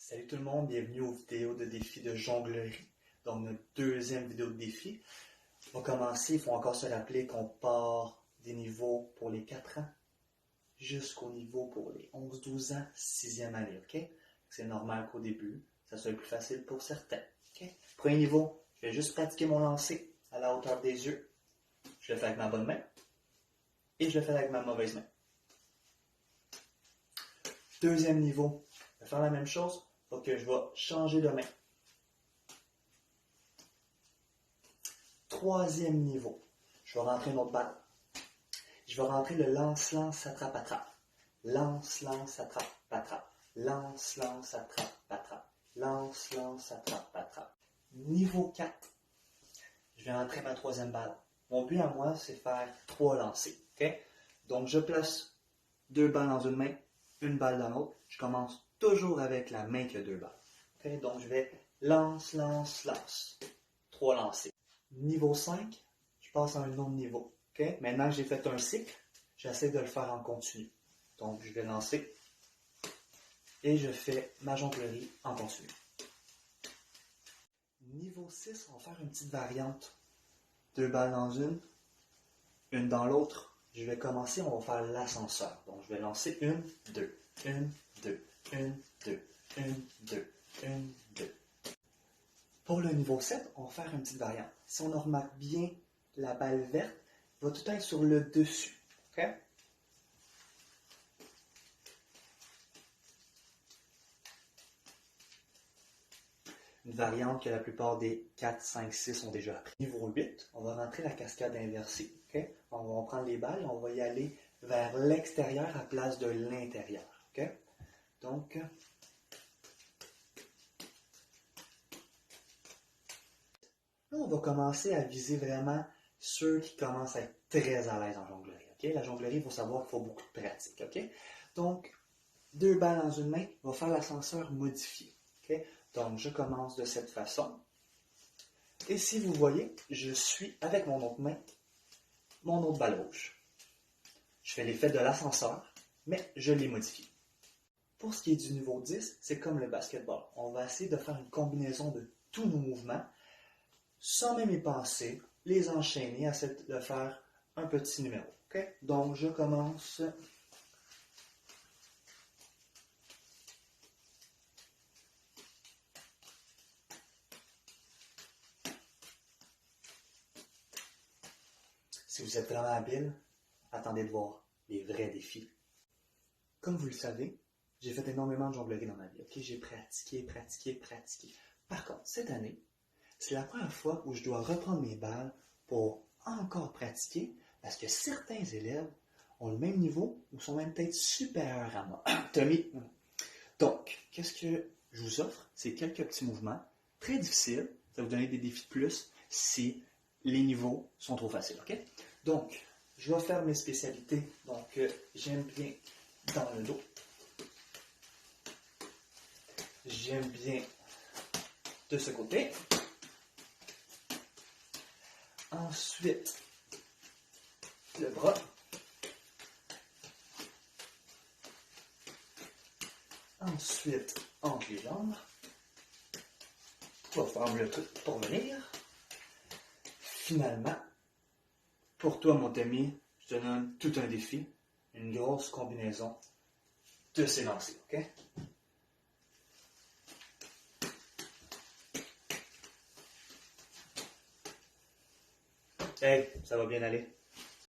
Salut tout le monde, bienvenue aux vidéos de défi de jonglerie. Donc notre deuxième vidéo de défi. On va commencer, il faut encore se rappeler qu'on part des niveaux pour les 4 ans jusqu'au niveau pour les 11-12 ans, 6e année, ok? C'est normal qu'au début, ça soit plus facile pour certains, ok? Premier niveau, je vais juste pratiquer mon lancer à la hauteur des yeux. Je le fais avec ma bonne main et je le fais avec ma mauvaise main. Deuxième niveau, je vais faire la même chose. Donc, je vais changer de main. Troisième niveau, je vais rentrer une autre balle. Je vais rentrer le lance-lance, attrape-attrape. Lance-lance, attrape-attrape. Lance-lance, attrape-attrape. Lance-lance, attrape-attrape. Niveau 4, je vais rentrer ma troisième balle. Mon but à moi, c'est de faire 3 lancers. Okay? Donc, je place 2 balles dans une main, une balle dans l'autre. Je commence toujours avec la main qui a 2 balles. Okay? Donc, je vais lance, lance, lance. 3 lancers. Niveau 5, je passe à un autre niveau. Okay? Maintenant que j'ai fait un cycle, j'essaie de le faire en continu. Donc, je vais lancer et je fais ma jonglerie en continu. Niveau 6, on va faire une petite variante. 2 balles dans une dans l'autre. Je vais commencer, on va faire l'ascenseur. Donc, je vais lancer 1, 2, 1, 2, 1, 2, 1, 2, 1, 2. Pour le niveau 7, on va faire une petite variante. Si on remarque bien, la balle verte va tout être sur le dessus. Okay? Une variante que la plupart des 4, 5, 6 ont déjà appris. Niveau 8, on va rentrer la cascade inversée. Okay? On va prendre les balles et on va y aller vers l'extérieur à place de l'intérieur. Okay? Donc, là, on va commencer à viser vraiment ceux qui commencent à être très à l'aise en jonglerie. Okay? La jonglerie, il faut savoir qu'il faut beaucoup de pratique. Okay? Donc, 2 balles dans une main, on va faire l'ascenseur modifié. Okay? Donc, je commence de cette façon. Et si vous voyez, je suis avec mon autre main, mon autre balle rouge. Je fais l'effet de l'ascenseur, mais je l'ai modifié. Pour ce qui est du niveau 10, c'est comme le basketball. On va essayer de faire une combinaison de tous nos mouvements, sans même y penser, les enchaîner, essayer de faire un petit numéro. Okay? Donc, je commence. Si vous êtes vraiment habile, attendez de voir les vrais défis. Comme vous le savez, j'ai fait énormément de jonglerie dans ma vie. Okay? J'ai pratiqué. Par contre, cette année, c'est la première fois où je dois reprendre mes balles pour encore pratiquer parce que certains élèves ont le même niveau ou sont même peut-être supérieurs à moi. Tommy. Donc, qu'est-ce que je vous offre? C'est quelques petits mouvements très difficiles. Ça va vous donner des défis de plus si les niveaux sont trop faciles. Okay? Donc, je vais faire mes spécialités. Donc, j'aime bien dans le dos. J'aime bien de ce côté. Ensuite, le bras. Ensuite, entre les jambes. On va faire le truc pour venir. Finalement, pour toi, mon ami, je te donne tout un défi, une grosse combinaison de ces lancers, ok? Hey, ça va bien aller.